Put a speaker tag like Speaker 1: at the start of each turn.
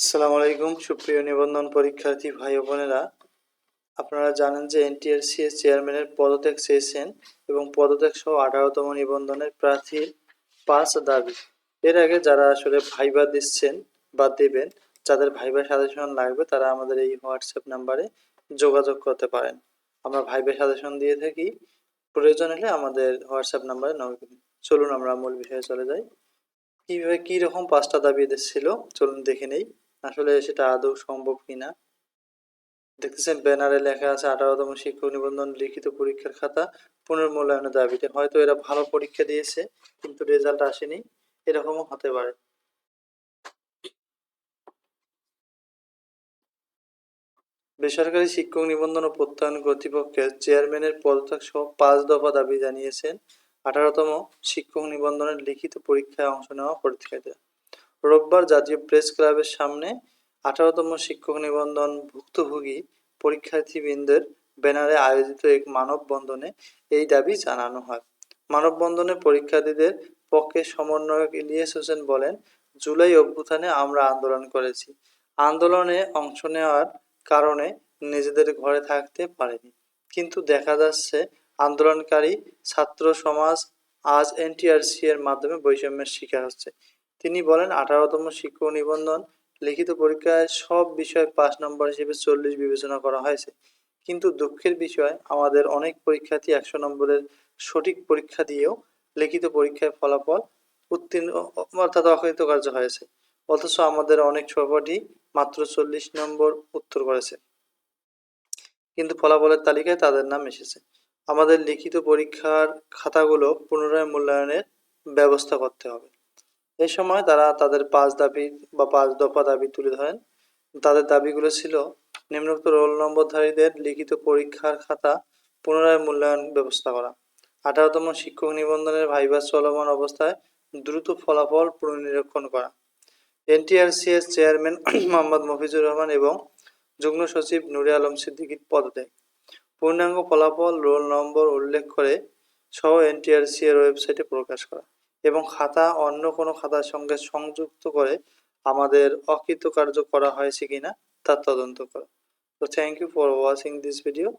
Speaker 1: আসসালামু আলাইকুম সুপ্রিয় নিবন্ধন পরীক্ষার্থী ভাই ও বোনেরা, আপনারা জানেন যে এনটিআরসিএস চেয়ারম্যানের পদত্যাগ চেয়েছেন এবং পদত্যাগ সহ 18তম নিবন্ধনের প্রার্থীর 5 দাবি। এর আগে যারা আসলে ভাইবা দিচ্ছেন বা দেবেন, যাদের ভাইবা সাজেশন লাগবে তারা আমাদের এই হোয়াটসঅ্যাপ নাম্বারে যোগাযোগ করতে পারেন। আমরা ভাইবা সাজেশন দিয়ে থাকি, প্রয়োজন হলে আমাদের হোয়াটসঅ্যাপ নাম্বারে নক দিন। চলুন আমরা মূল বিষয়ে চলে যাই। কিভাবে কি রকম 5টা দাবি ছিল চলুন দেখে নেই আসলে সেটা আদৌ সম্ভব কিনা। দেখতেছেন ব্যানারে লেখা আছে 18তম শিক্ষক নিবন্ধন লিখিত পরীক্ষার খাতা পুনর্মূল্যায়নের দাবিতে। হয়তো এরা ভালো পরীক্ষা দিয়েছে কিন্তু রেজাল্ট আসেনি, এরকমও হতে পারে। বেসরকারি শিক্ষক নিবন্ধন ও প্রত্যয়ন কর্তৃপক্ষের চেয়ারম্যানের পদত্যাগ সহ 5 দফা দাবি জানিয়েছেন 18তম শিক্ষক নিবন্ধনের লিখিত পরীক্ষায় অংশ নেওয়া পরীক্ষার্থীরা। রোববার জাতীয় প্রেস ক্লাবের সামনে 18তম শিক্ষক নিবন্ধন ভুক্তভোগী পরীক্ষার্থীবৃন্দের ব্যানারে আয়োজিত এক মানববন্ধনে এই দাবি জানানো হয়। মানববন্ধনে পরীক্ষার্থীদের পক্ষে সমন্বয়ক ইলিয়াস হোসেন বলেন, জুলাই অভ্যুত্থানে আমরা আন্দোলন করেছি। আন্দোলনে অংশ নেওয়ার কারণে নিজেদের ঘরে থাকতে পারেনি, কিন্তু দেখা যাচ্ছে আন্দোলনকারী ছাত্র সমাজ আজ এনটিআরসি এর মাধ্যমে বৈষম্যের শিকার হচ্ছে। তিনি বলেন, 18তম শিক্ষক নিবন্ধন লিখিত পরীক্ষায় সব বিষয়ে 5 নম্বর হিসেবে 40 বিবেচনা করা হয়েছে, কিন্তু দুঃখের বিষয় আমাদের অনেক পরীক্ষার্থী 100 নম্বরের সঠিক পরীক্ষা দিয়েও লিখিত পরীক্ষায় ফলাফল উত্তীর্ণ অর্থাৎ অকৃতকার্য হয়েছে, অথচ আমাদের অনেক সহপাঠী মাত্র 40 নম্বর উত্তর করেছে, কিন্তু ফলাফলের তালিকায় তাদের নাম এসেছে। আমাদের লিখিত পরীক্ষার খাতাগুলো পুনরায় মূল্যায়নের ব্যবস্থা করতে হবে। এ সময় তারা তাদের 5 দাবি বা 5 দফা দাবি তুলে ধরেন। তাদের দাবিগুলো ছিল, নিম্নোক্ত রোল নম্বরধারীদের লিখিত পরীক্ষার খাতা পুনরায় মূল্যায়ন ব্যবস্থা করা, 18তম শিক্ষক নিবন্ধনের ভাইভা চলমান অবস্থায় দ্রুত ফলাফল পুনর্নিরীক্ষণ করা, এনটিআরসিএস চেয়ারম্যান মোহাম্মদ মফিজুর রহমান এবং যুগ্ম সচিব নুরে আলম সিদ্দিকীর পদত্যাগ, পূর্ণাঙ্গ ফলাফল রোল নম্বর উল্লেখ করে সহ এনটিআরসি এর ওয়েবসাইটে প্রকাশ করা এবং খাতা অন্য কোনো খাতার সঙ্গে সংযুক্ত করে আমাদের অকৃতকার্য করা হয়েছে কিনা তা তদন্ত করা। তো thank you for watching this video.